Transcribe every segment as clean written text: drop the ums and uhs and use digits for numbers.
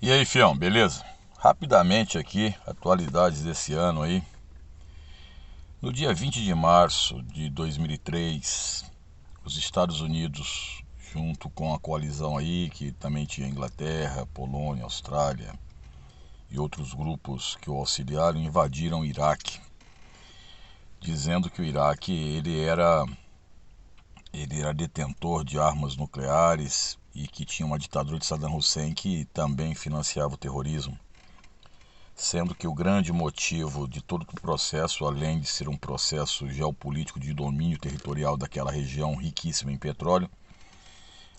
E aí, fião, beleza? Rapidamente aqui, atualidades desse ano aí. No dia 20 de março de 2003, os Estados Unidos, junto com a coalizão aí, que também tinha Inglaterra, Polônia, Austrália e outros grupos que o auxiliaram, invadiram o Iraque, dizendo que o Iraque ele era detentor de armas nucleares e que tinha uma ditadura de Saddam Hussein que também financiava o terrorismo. Sendo que o grande motivo de todo o processo, além de ser um processo geopolítico de domínio territorial daquela região riquíssima em petróleo,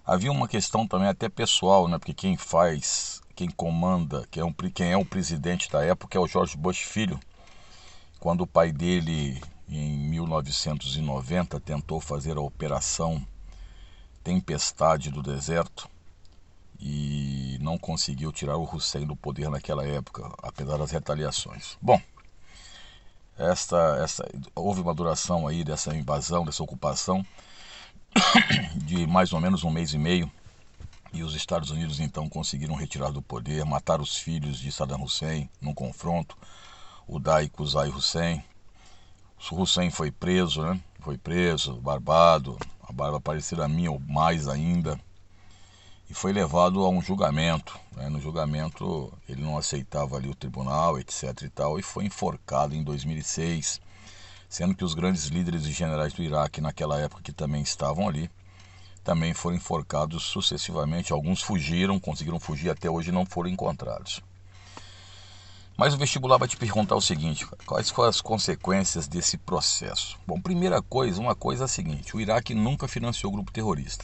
havia uma questão também até pessoal, né? Porque quem comanda, quem é o presidente da época é o George Bush filho. Quando o pai dele, em 1990, tentou fazer a Operação Tempestade do Deserto, e não conseguiu tirar o Hussein do poder naquela época, apesar das retaliações. Bom, houve uma duração aí dessa invasão, dessa ocupação, de mais ou menos um mês e meio, e os Estados Unidos então conseguiram retirar do poder, matar os filhos de Saddam Hussein num confronto, o Dai Qusay Hussein. O Hussein foi preso, né? Foi preso, barbado, a barba parecida a minha ou mais ainda, e foi levado a um julgamento. Né? No julgamento ele não aceitava ali o tribunal, etc. e tal, e foi enforcado em 2006, sendo que os grandes líderes e generais do Iraque naquela época que também estavam ali, também foram enforcados sucessivamente. Alguns fugiram, conseguiram fugir, até hoje não foram encontrados. Mas o vestibular vai te perguntar o seguinte: quais foram as consequências desse processo? Bom, primeira coisa, uma coisa é a seguinte: o Iraque nunca financiou o grupo terrorista.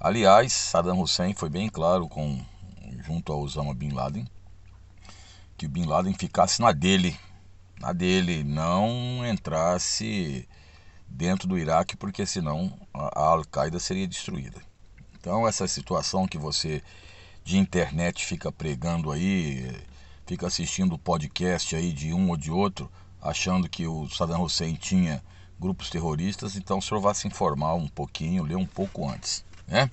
Aliás, Saddam Hussein foi bem claro junto a Osama Bin Laden, que o Bin Laden ficasse na dele, não entrasse dentro do Iraque, porque senão a Al-Qaeda seria destruída. Então essa situação que você de internet fica pregando aí, fica assistindo podcast aí de um ou de outro, achando que o Saddam Hussein tinha grupos terroristas, então o senhor vai se informar um pouquinho, ler um pouco antes, né?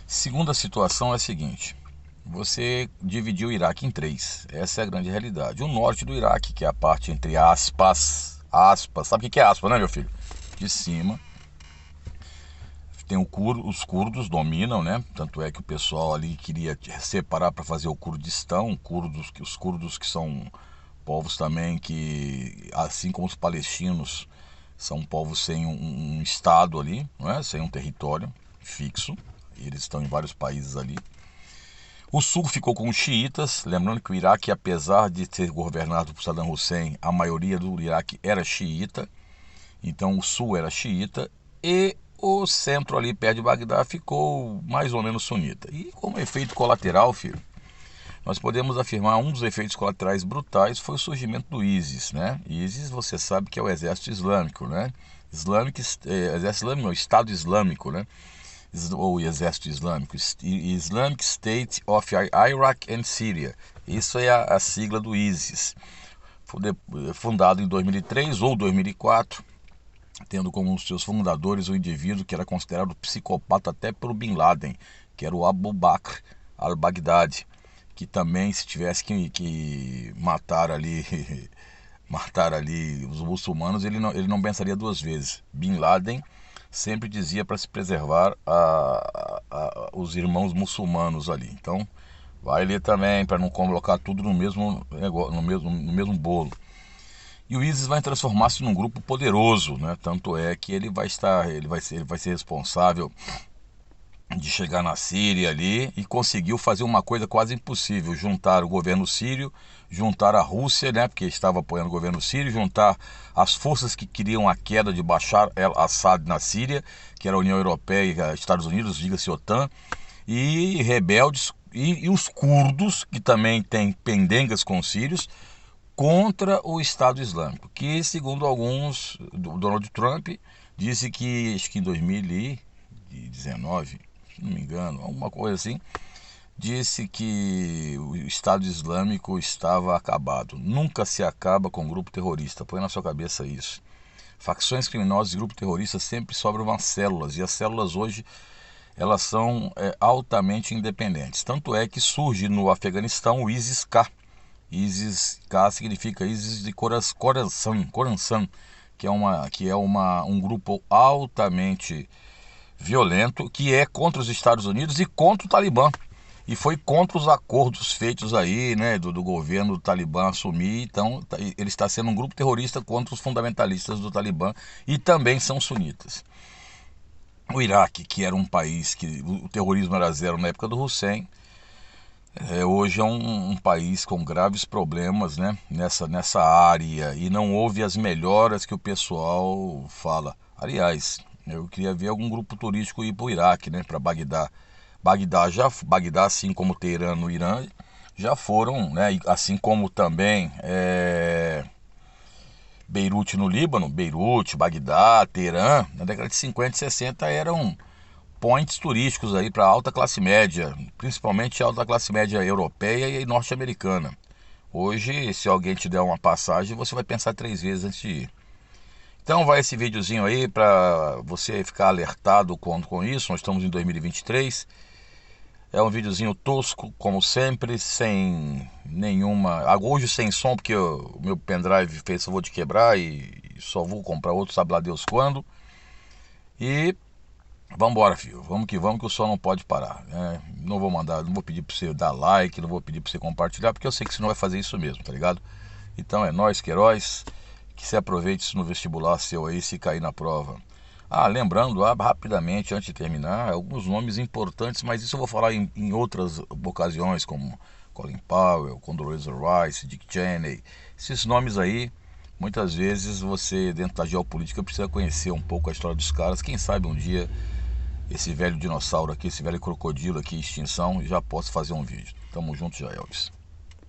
Segunda situação é a seguinte: você dividiu o Iraque em três. Essa é a grande realidade. O norte do Iraque, que é a parte entre aspas, sabe o que é aspas, né, meu filho? De cima. Tem os curdos dominam, né? Tanto é que o pessoal ali queria separar para fazer o Kurdistão, os curdos que são povos também que, assim como os palestinos, são povos sem um estado ali, não é? Sem um território fixo. Eles estão em vários países ali. O sul ficou com os xiitas, lembrando que o Iraque, apesar de ser governado por Saddam Hussein, a maioria do Iraque era xiita, então o sul era xiita, e o centro ali perto de Bagdá ficou mais ou menos sunita. E como efeito colateral, filho, nós podemos afirmar um dos efeitos colaterais brutais foi o surgimento do ISIS, né? ISIS, você sabe que é o exército islâmico, né? Exército islâmico, não, Estado Islâmico, né? Ou Exército Islâmico, Islamic State of Iraq and Syria. Isso é a sigla do ISIS. Fundado em 2003 ou 2004, tendo como um dos seus fundadores o indivíduo que era considerado psicopata até pelo Bin Laden, que era o Abu Bakr al-Baghdadi, que também, se tivesse que matar ali matar ali os muçulmanos, ele não pensaria duas vezes. Bin Laden sempre dizia para se preservar os irmãos muçulmanos ali. Então, vai ler também para não colocar tudo no mesmo negócio, no mesmo bolo. E o ISIS vai transformar-se num grupo poderoso, né? Tanto é que ele vai ser responsável de chegar na Síria ali e conseguiu fazer uma coisa quase impossível: juntar o governo sírio, juntar a Rússia, né, porque estava apoiando o governo sírio, juntar as forças que queriam a queda de Bashar al-Assad na Síria, que era a União Europeia e Estados Unidos, diga-se OTAN, e rebeldes, e os curdos, que também têm pendengas com os sírios, contra o Estado Islâmico, que, segundo alguns, Donald Trump disse que, acho que em 2019, se não me engano, alguma coisa assim, disse que o Estado Islâmico estava acabado. Nunca se acaba com grupo terrorista, põe na sua cabeça isso. Facções criminosas e grupos terroristas sempre sobram umas células, e as células hoje elas são altamente independentes. Tanto é que surge no Afeganistão o ISIS-K. ISIS-K significa ISIS de Khorasan, que é um grupo altamente violento, que é contra os Estados Unidos e contra o Talibã. E foi contra os acordos feitos aí, né, do governo do Talibã assumir. Então, ele está sendo um grupo terrorista contra os fundamentalistas do Talibã e também são sunitas. O Iraque, que era um país que o terrorismo era zero na época do Hussein, hoje é um país com graves problemas, né, nessa área, e não houve as melhoras que o pessoal fala. Aliás, eu queria ver algum grupo turístico ir para o Iraque, né, para Bagdá. Bagdá, assim como Teherã no Irã, já foram, né, assim como também Beirute no Líbano, Beirute, Bagdá, Teherã, na década de 50 e 60 eram points turísticos aí para alta classe média, principalmente alta classe média europeia e norte-americana. Hoje, se alguém te der uma passagem, você vai pensar 3 vezes antes de ir. Então vai esse videozinho aí para você ficar alertado com isso. Nós estamos em 2023. É um videozinho tosco, como sempre, sem nenhuma... Hoje sem som, porque o meu pendrive fez favor de quebrar e só vou comprar outro, sabe lá Deus quando. E vamos embora, filho. Vamos que o sol não pode parar, né? Não vou pedir pra você dar like, não vou pedir pra você compartilhar, porque eu sei que você não vai fazer isso mesmo, tá ligado? Então é nóis, Queiroz, que se aproveite isso no vestibular seu aí, se cair na prova. Lembrando, rapidamente, antes de terminar, alguns nomes importantes, mas isso eu vou falar em outras ocasiões, como Colin Powell, Condoleezza Rice, Dick Cheney. Esses nomes aí, muitas vezes você, dentro da geopolítica, precisa conhecer um pouco a história dos caras. Quem sabe um dia esse velho dinossauro aqui, esse velho crocodilo aqui em extinção, já posso fazer um vídeo. Tamo junto já, Elvis.